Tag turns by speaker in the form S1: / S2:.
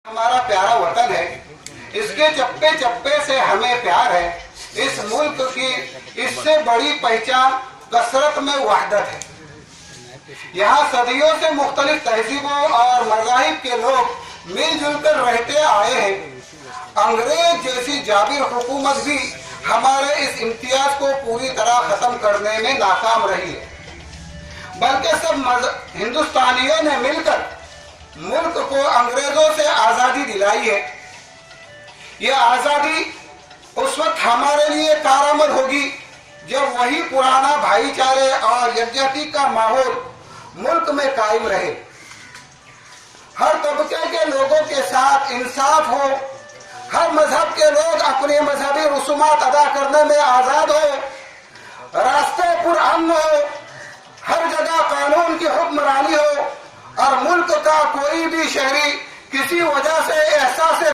S1: हमारा प्यारा वतन है, इसके चप्पे चप्पे से हमें प्यार है। इस मुल्क की इससे बड़ी पहचान कसरत में वहदत है। यहाँ सदियों से मुख्तलिफ तहजीबों और मज़ाहिब के लोग मिलजुल कर रहते आए हैं। अंग्रेज जैसी जाबिर हुकूमत भी हमारे इस इम्तियाज को पूरी तरह खत्म करने में नाकाम रही है, बल्कि सब हिंदुस्तानियों ने मिलकर मुल्क को अंग्रेजों से आजादी दिलाई है। ये आजादी उस वक्त हमारे लिए कारआमद होगी जब वही पुराना भाईचारे और यकजहती का माहौल मुल्क में कायम रहे, हर तबके के लोगों के साथ इंसाफ हो, हर मजहब के लोग अपने मजहबी रसूमात अदा करने में आजाद हो, रास्ते पुरअमन हो, हर जगह कानून की हुक्मरानी हो और मुल्क का कोई भी शहरी किसी वजह से